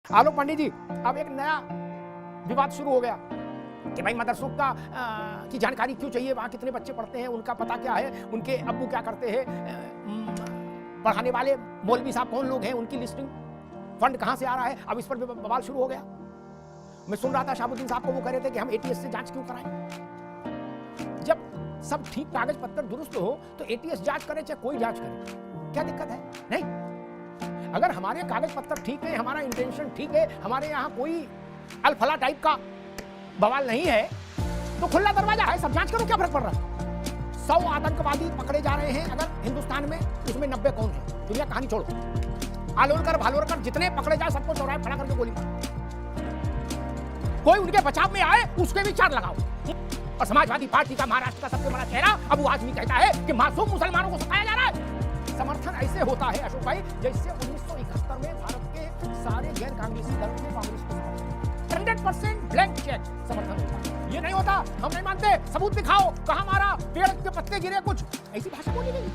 आलोक पंडित जी, अब एक नया विवाद शुरू हो गया कि भाई मदरसों की जानकारी क्यों चाहिए, वहाँ कितने बच्चे पढ़ते हैं, उनका पता क्या है, उनके अब्बू क्या करते हैं, पढ़ाने वाले मौलवी साहब कौन लोग हैं, उनकी लिस्टिंग, फंड कहाँ से आ रहा है। अब इस पर बवाल शुरू हो गया। मैं सुन रहा था शाहबुद्दीन साहब को, वो कह रहे थे कि हम एटीएस से जांच क्यों कराएं। जब सब ठीक कागज पत्तर दुरुस्त हो तो एटीएस जांच करे चाहे कोई जांच करे, क्या दिक्कत है? नहीं, अगर हमारे कागज पत्तर ठीक है, हमारा इंटेंशन ठीक है, हमारे यहाँ कोई अलफला टाइप का बवाल नहीं है, तो खुला दरवाजा है, सब जांच करो, क्या फर्क पड़ रहा है। 100 आतंकवादी पकड़े जा रहे हैं अगर हिंदुस्तान में, उसमें 90 कौन है? दुनिया कहानी छोड़ो, आलोलकर भालोलकर जितने पकड़े जाए सबको चौराहे खड़ा करके गोली मारो। कोई उनके बचाव में आए उसके भी चार लगाओ। और समाजवादी पार्टी का महाराष्ट्र का सबसे बड़ा चेहरा अबू आजमी कहता है कि मासूम मुसलमानों को सताया जा रहा है। समर्थन ऐसे होता है अशोक भाई, जैसे 1971 में भारत के सारे गैर कांग्रेसी दलों ने कांग्रेस को 100% ब्लैंक चेक समर्थन होता है। ये नहीं होता हम नहीं मानते, सबूत दिखाओ, कहां मारा, पेड़ के पत्ते गिरे, कुछ ऐसी भाषा बोली नहीं।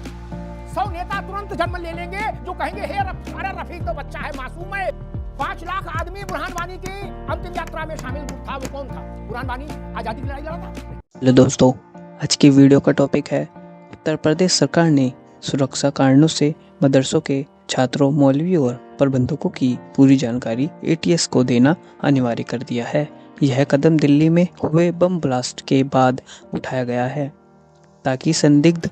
100 नेता तुरंत जन्म ले लेंगे जो कहेंगे हे अरे रफीक तो बच्चा है, मासूम है। 5 लाख आदमी बुरहान वानी की अंतिम यात्रा में शामिल था, वो कौन था? बुरहान वानी आजादी की लड़ाई लड़ा था। हेलो दोस्तों, आज की वीडियो का टॉपिक है उत्तर प्रदेश सरकार ने सुरक्षा कारणों से मदरसों के छात्रों, मौलवी और प्रबंधकों की पूरी जानकारी एटीएस को देना अनिवार्य कर दिया है। यह कदम दिल्ली में हुए बम ब्लास्ट के बाद उठाया गया है ताकि संदिग्ध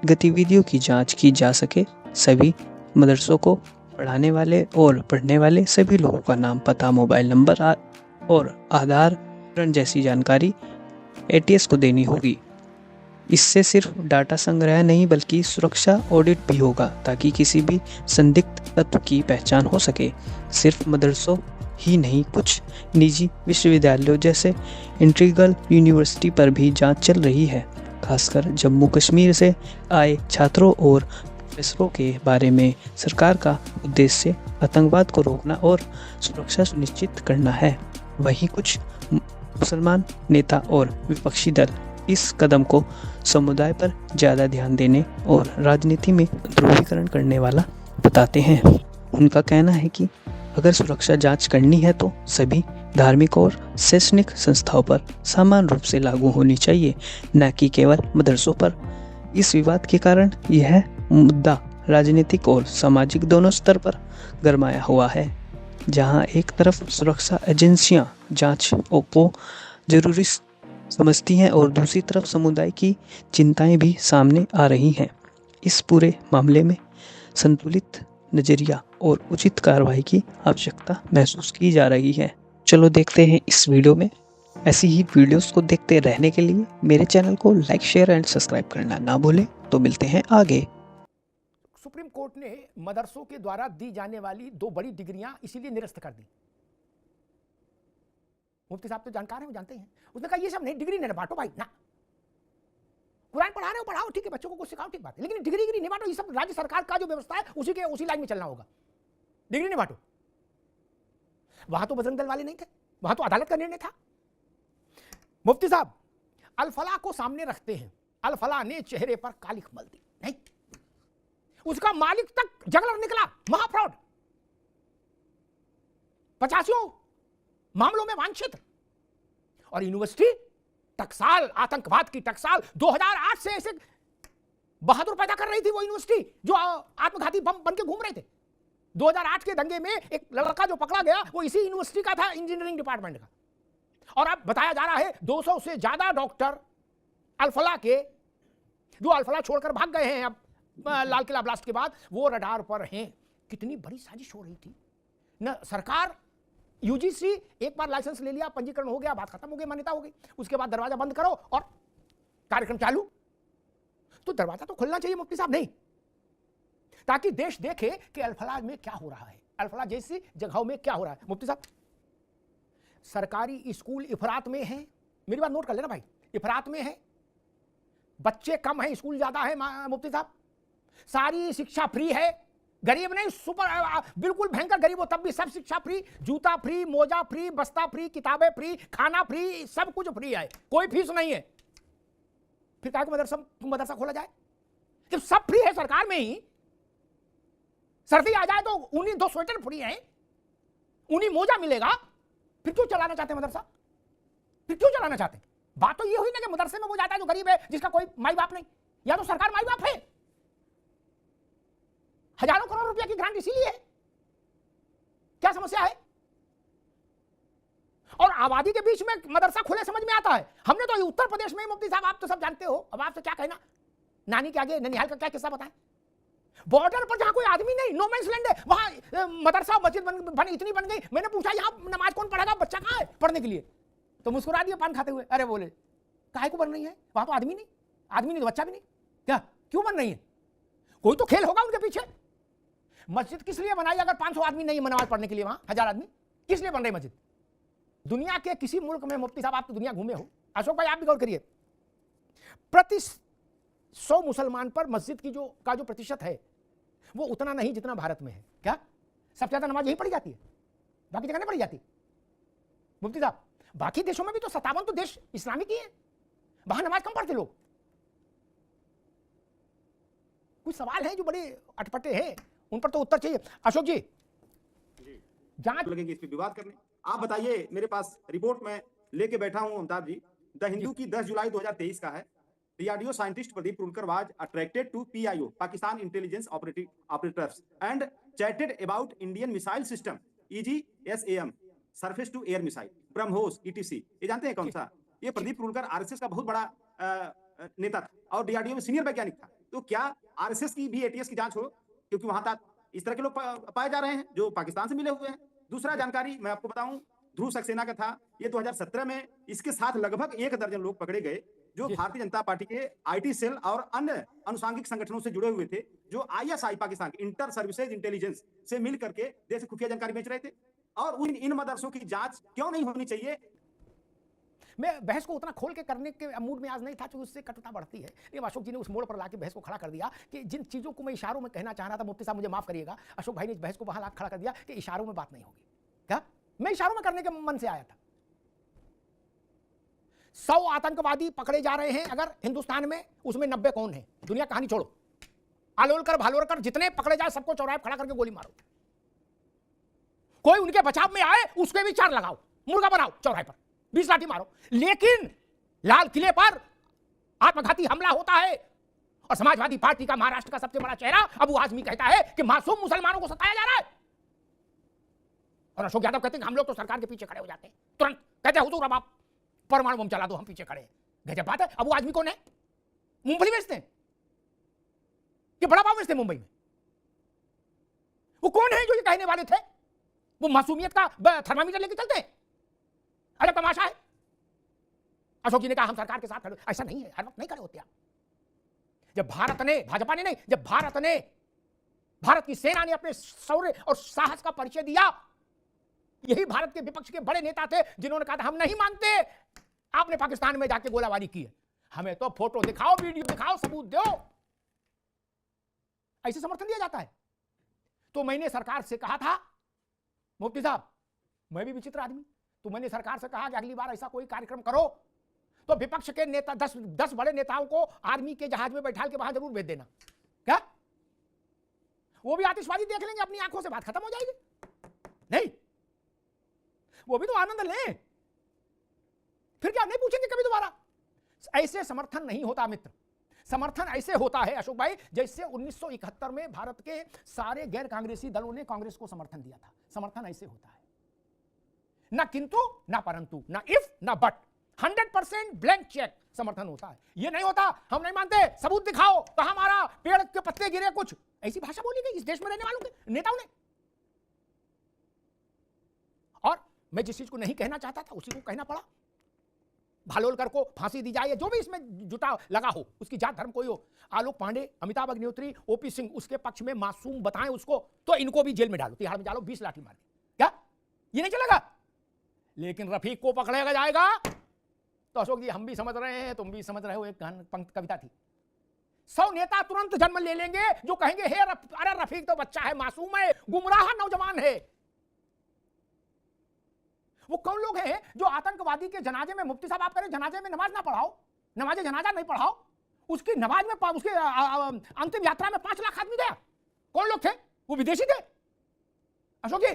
गतिविधियों की जांच की जा सके। सभी मदरसों को पढ़ाने वाले और पढ़ने वाले सभी लोगों का नाम, पता, मोबाइल नंबर और आधार जैसी जानकारी एटीएस को देनी होगी। इससे सिर्फ डाटा संग्रह नहीं बल्कि सुरक्षा ऑडिट भी होगा ताकि किसी भी संदिग्ध तत्व की पहचान हो सके। सिर्फ मदरसों ही नहीं, कुछ निजी विश्वविद्यालयों जैसे इंटीग्रल यूनिवर्सिटी पर भी जांच चल रही है। खासकर जम्मू कश्मीर से आए छात्रों और प्रोफेसरों के बारे में सरकार का उद्देश्य आतंकवाद को रोकना और सुरक्षा सुनिश्चित करना है। वहीं कुछ मुसलमान नेता और विपक्षी दल इस कदम को समुदाय पर ज़्यादा ध्यान देने और राजनीति में ध्रुवीकरण करने वाला बताते हैं। उनका कहना है कि अगर सुरक्षा जांच करनी है तो सभी धार्मिक और शैक्षणिक संस्थाओं पर समान रूप से लागू होनी चाहिए, न कि केवल मदरसों पर। इस विवाद के कारण यह मुद्दा राजनीतिक और सामाजिक दोनों स्तर पर गरमाया हुआ है, जहां एक तरफ सुरक्षा एजेंसियां जांच को जरूरी समझती हैं और दूसरी तरफ समुदाय की चिंताएं भी सामने आ रही हैं। इस पूरे मामले में संतुलित नजरिया और उचित कार्रवाई की आवश्यकता महसूस की जा रही है। चलो देखते हैं इस वीडियो में। ऐसी ही वीडियोस को देखते रहने के लिए मेरे चैनल को लाइक, शेयर एंड सब्सक्राइब करना ना भूलें। तो मिलते हैं आगे। सुप्रीम कोर्ट ने मदरसों के द्वारा दी जाने वाली 2 बड़ी डिग्रियां इसीलिए निरस्त कर दी। मुफ्ती साहब तो जानकार हैं, वो जानते हैं। उसने कहा ये सब नहीं, डिग्री नहीं बांटो भाई ना। कुरान पढ़ा रहे हो पढ़ाओ, ठीक है, बच्चों को कुछ सिखाओ, ठीक बात है, लेकिन डिग्री नहीं बांटो। ये सब राज्य सरकार का जो व्यवस्था है उसी लाइन में चलना होगा। डिग्री नहीं बांटो। वहां तो बजरंग दल वाले नहीं थे, वहां तो अदालत का निर्णय था। मुफ्ती साहब अल-फलाह को सामने रखते हैं। अल-फलाह ने चेहरे पर कालिख मल दी। नहीं, उसका मालिक तक जगलर निकला, महाफ्रॉड, 85 मामलों में वांछित। और यूनिवर्सिटी टकसाल, आतंकवाद की टकसाल 2008 से ऐसे बहादुर पैदा कर रही थी वो यूनिवर्सिटी जो आत्मघाती बम बन के घूम रहे थे। 2008 के दंगे में एक लड़का जो पकड़ा गया वो इसी यूनिवर्सिटी का था, इंजीनियरिंग डिपार्टमेंट का। और अब बताया जा रहा है 200 से ज्यादा डॉक्टर अल-फलाह के, जो अल-फलाह छोड़कर भाग गए हैं अब लाल किला ब्लास्ट के बाद, वो रडार पर हैं। कितनी बड़ी साजिश हो रही थी न। सरकार यूजीसी एक बार लाइसेंस ले लिया, पंजीकरण हो गया, बात खत्म हो गई, मान्यता हो गई। उसके बाद दरवाजा बंद करो और कार्यक्रम चालू। तो दरवाजा तो खुलना चाहिए मुफ्ती साहब, नहीं, ताकि देश देखे कि अल-फलाह में क्या हो रहा है, अल-फलाह जैसी जगहों में क्या हो रहा है। मुफ्ती साहब सरकारी स्कूल इफरात में है, मेरी बात नोट कर लेना भाई, इफरात में है, बच्चे कम है, स्कूल ज्यादा है। मुफ्ती साहब सारी शिक्षा फ्री है, गरीब नहीं, सुपर बिल्कुल भयंकर गरीब हो तब भी सब शिक्षा फ्री, जूता फ्री, मोजा फ्री, बस्ता फ्री, किताबें फ्री, खाना फ्री, सब कुछ फ्री है, कोई फीस नहीं है। फिर कहा कि मदरसा खोला जाए जब सब फ्री है सरकार में ही। सर्दी आ जाए तो 2 स्वेटर फ्री है, उन्हीं मोजा मिलेगा, फिर क्यों चलाना चाहते हैं मदरसा? फिर क्यों चलाना चाहते हैं? बात तो ये हुई ना कि मदरसे में वो जाता है जो गरीब है, जिसका कोई माई बाप नहीं, या तो सरकार माई बाप है। हजारों करोड़ रुपया की ग्रांट इसीलिए है। क्या समस्या है? और आबादी के बीच में मदरसा खुले समझ में आता है। हमने तो उत्तर प्रदेश में, मुफ्ती साहब आप तो सब जानते हो, अब आपसे क्या कहना, नानी के आगे ननिहाल का क्या किस्सा बताएं। बॉर्डर पर जहां कोई आदमी नहीं, नो मैंस लैंड है, वहां मदरसा मस्जिद इतनी बन गई। मैंने पूछा यहां नमाज कौन पढ़ेगा, बच्चा कहां है पढ़ने के लिए? तो मुस्कुरा दिए पान खाते हुए। अरे बोले काहे को बन रही है, वहां तो आदमी नहीं, आदमी नहीं तो बच्चा भी नहीं, क्या क्यों बन रही है? कोई तो खेल होगा उनके पीछे। मस्जिद किस लिए बनाई अगर 500 आदमी नहीं है नमाज पढ़ने के लिए? वहां 1000 आदमी किस लिए बन रही मस्जिद? दुनिया के किसी मुल्क में, मुफ्ती साहब आप तो दुनिया घूमे हो, अशोक भाई आप भी गौर करिए, प्रति 100 मुसलमान पर मस्जिद की जो प्रतिशत है वो उतना नहीं जितना भारत में है। क्या सबसे ज्यादा नमाज यही पढ़ी जाती है, बाकी जगह नहीं पढ़ी जाती? मुफ्ती साहब बाकी देशों में भी तो 57 तो देश इस्लामिक ही है, वहां नमाज कम पढ़ते लोग। कुछ सवाल हैं जो बड़े अटपटे हैं, उन पर तो उत्तर चाहिए। अशोक जी जांच लगेगी इस पे विवाद करने। आप बताइए, मेरे पास रिपोर्ट में लेके बैठा हूं अमिताभ जी, द हिंदू की 10 जुलाई 2023 का है। DRDO scientist Pradeep Rulkar was attracted to PIO Pakistan intelligence operators and chatted about Indian missile system EGSAM surface to air missile BrahMos ETC। ये जानते हैं कौन सा? ये प्रदीप रुलकर आरएसएस का बहुत बड़ा नेता था और डीआरडीओ में सीनियर वैज्ञानिक था। तो क्या आरएसएस की भी ATS की जांच हो, क्योंकि वहां तक इस तरह के लोग पाए जा रहे हैं जो पाकिस्तान से मिले हुए हैं। दूसरा जानकारी मैं आपको बताऊं, ध्रुव सक्सेना का था, ये 2017 में इसके साथ लगभग 1 दर्जन लोग पकड़े गए जो भारतीय जनता पार्टी के IT सेल और अन्य अनुसांगिक संगठनों से जुड़े हुए थे, जो ISI पाकिस्तान के इंटर सर्विसेज इंटेलिजेंस से मिल करके देश से खुफिया जानकारी बेच रहे थे। और इन मदरसों की जांच क्यों नहीं होनी चाहिए? मैं बहस को उतना खोल के करने के मूड में आज नहीं था, क्योंकि उससे कटुता बढ़ती है। लेकिन अशोक जी ने उस मोड़ पर लाके बहस को खड़ा कर दिया कि जिन चीज़ों को मैं इशारों में कहना चाह रहा था, मुफ्ती साहब मुझे माफ करिएगा, अशोक भाई ने इस बहस को वहां ला खड़ा कर दिया कि इशारों में बात नहीं होगी। क्या मैं इशारों में करने के मन से आया था? 100 आतंकवादी पकड़े जा रहे हैं अगर हिंदुस्तान में, उसमें 90 कौन है? दुनिया कहानी छोड़ो, आलोलकर भालोलकर जितने पकड़े जाए सबको चौराहे खड़ा करके गोली मारो। कोई उनके बचाव में आए उसके भी 4 लगाओ, मुर्गा बनाओ चौराहे पर, 20 लाठी मारो। लेकिन लाल किले पर आत्मघाती हमला होता है और समाजवादी पार्टी का महाराष्ट्र का सबसे बड़ा चेहरा अबू आजमी कहता है कि मासूम मुसलमानों को सताया जा रहा है। और अशोक यादव कहते हैं हम लोग तो सरकार के पीछे खड़े हो जाते हैं, तुरंत कहते हैं हुजूर अब आप परमाणु बम चला दो, हम पीछे खड़े हैं। गजब बात है। अबू आजमी कौन है? मूंगफली बेचते हैं कि बड़ा पाव बेचते हैं मुंबई में? वो कौन है जो ये कहने वाले थे? वो मासूमियत का थर्मामीटर लेके चलते हैं। अरे तमाशा है। अशोक जी ने कहा हम सरकार के साथ खड़े। ऐसा नहीं है, हर वक्त नहीं खड़े होते आप। जब भारत ने, भाजपा ने नहीं, जब भारत की सेना ने अपने शौर्य और साहस का परिचय दिया, यही भारत के विपक्ष के बड़े नेता थे जिन्होंने कहा था हम नहीं मानते आपने पाकिस्तान में जाके गोलाबारी की है, हमें तो फोटो दिखाओ, वीडियो दिखाओ, सबूत दो। ऐसे समर्थन दिया जाता है। तो मैंने सरकार से कहा था, मुफ्ती साहब मैं भी विचित्र आदमी, तो मैंने सरकार से कहा कि अगली बार ऐसा कोई कार्यक्रम करो तो विपक्ष के नेता 10 बड़े नेताओं को आर्मी के जहाज में बैठा के वहां जरूर भेज देना। क्या वो भी आतिशबाजी देख लेंगे, अपनी आंखों से बात खत्म हो जाएगी? नहीं, वो भी तो आनंद लें, फिर क्या नहीं पूछेंगे कभी दोबारा? ऐसे समर्थन नहीं होता मित्र। समर्थन ऐसे होता है अशोक भाई जैसे 1971 में भारत के सारे गैर कांग्रेसी दलों ने कांग्रेस को समर्थन दिया था। समर्थन ऐसे होता है, ना किंतु ना परंतु, ना इफ ना बट, 100% ब्लैंक चेक समर्थन होता है। ये नहीं होता हम नहीं मानते, सबूत दिखाओ, कहां मारा, पेड़ के पत्ते गिरे, कुछ ऐसी भाषा बोली गई इस देश में रहने वालों के नेताओं ने। और मैं जिस चीज को नहीं कहना चाहता था उसी को कहना पड़ा। भालोलकर को फांसी दी जाए, जो भी इसमें जुटा लगा हो, उसकी जात धर्म कोई हो, आलोक पांडे, अमिताभ अग्निहोत्री, OP सिंह उसके पक्ष में मासूम बताएं उसको, तो इनको भी जेल में डालो, तिहाड़ में डालो, 20 लाठी मार दी। क्या ये नहीं चलेगा? लेकिन रफीक को पकड़ेगा जाएगा तो अशोक जी हम भी समझ रहे हैं, तुम भी समझ रहे हो। एक कविता थी, 100 नेता तुरंत जन्म ले लेंगे जो कहेंगे हे अरे रफीक तो बच्चा है, मासूम है, गुमराह नौजवान है। वो कौन लोग हैं जो आतंकवादी के जनाजे में, मुफ्ती साहब आप करें जनाजे में नमाज ना पढ़ाओ, नमाज जनाजा नहीं पढ़ाओ, उसकी नमाज में, उसके अंतिम यात्रा में 5 लाख आदमी गया। कौन लोग थे? वो विदेशी थे अशोक जी।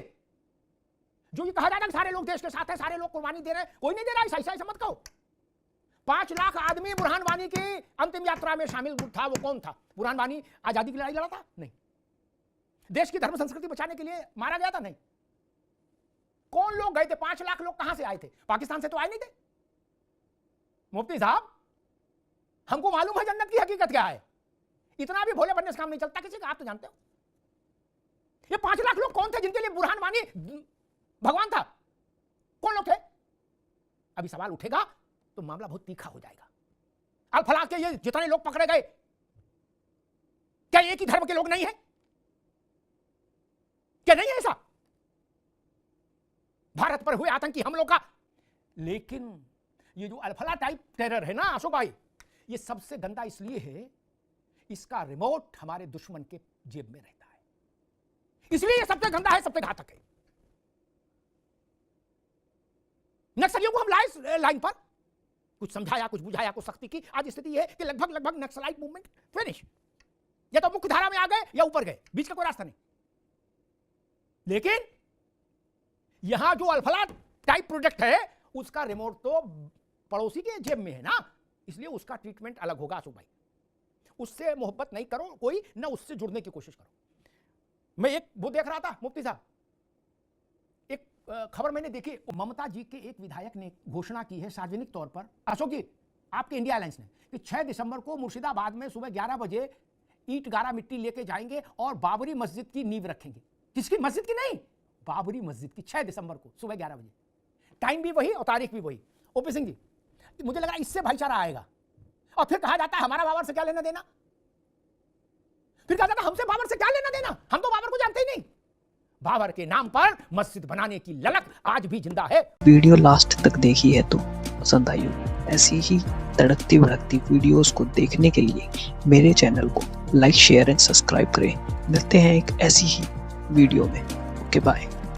जो ये कहा जाता है सारे लोग देश के साथ हैं, सारे लोग कुर्बानी दे रहे हैं, कोई नहीं दे रहा है, ऐसा मत कहो। 5 लाख आदमी बुरहान वानी की अंतिम यात्रा में शामिल था। वो कौन था? बुरहान वानी आजादी की लड़ाई लड़ा था? नहीं। देश की धर्म संस्कृति बचाने के लिए मारा गया था? नहीं। कौन लोग गए थे? 5 लाख लोग कहां से आए थे? पाकिस्तान से तो आए नहीं थे। मुफ्ती साहब, हमको मालूम है जन्नत की हकीकत क्या है, इतना भी भोले बनने से काम नहीं चलता किसी का, आप तो जानते हो। ये 5 लाख लोग कौन थे जिनके लिए बुरहान वानी भगवान था? कौन लोग थे? अभी सवाल उठेगा तो मामला बहुत तीखा हो जाएगा। अल फलाह के ये जितने लोग पकड़े गए, क्या एक ही धर्म के लोग नहीं है? क्या नहीं है ऐसा? भारत पर हुए आतंकी हमलों का। लेकिन ये जो अल-फलाह टाइप टेरर है ना अशोक भाई, ये सबसे गंदा इसलिए है, इसका रिमोट हमारे दुश्मन के जेब में रहता है, इसलिए ये सबसे गंदा है, सबसे घातक है। नक्सलियों को हम लाए लाइन पर, कुछ समझाया, कुछ बुझाया, कुछ सख्ती की। आज स्थिति यह है कि लगभग नक्सलाइट मूवमेंट फिनिश, या तो मुख्य धारा में आ गए या ऊपर गए, बीच का कोई रास्ता नहीं। लेकिन यहां जो अल-फलाह टाइप प्रोजेक्ट है, उसका रिमोट तो पड़ोसी के जेब में है ना, इसलिए उसका ट्रीटमेंट अलग होगा अशोक भाई। उससे मोहब्बत नहीं करो कोई, ना उससे जुड़ने की कोशिश करो। मैं एक वो देख रहा था मुफ्ती साहब, एक खबर मैंने देखी, ममता जी के एक विधायक ने घोषणा की है सार्वजनिक तौर पर, अशोक जी आपके इंडिया अलायंस ने, कि 6 दिसंबर को मुर्शिदाबाद में सुबह 11 बजे ईंट गारा मिट्टी लेके जाएंगे और बाबरी मस्जिद की नींव रखेंगे। किसकी मस्जिद की? नहीं, बाबरी मस्जिद की, 6 दिसंबर को सुबह 11 बजे। टाइम भी वही और तारीख भी वही। ओपी सिंह जी, मुझे लगा इससे भाईचारा आएगा। और फिर कहा जाता है हमारा बाबर से क्या लेना देना, फिर कहा जाता है हमसे बाबर से क्या लेना देना, हम तो बाबर को जानते ही नहीं। बाबर के नाम पर मस्जिद बनाने की ललक आज भी जिंदा है। वीडियो लास्ट तक देखी है तो पसंद आई हो, ऐसी ही तड़कती भड़कती वीडियोस को देखने के लिए मेरे चैनल को लाइक, शेयर एंड सब्सक्राइब करें। मिलते हैं एक ऐसी ही वीडियो में। Okay bye.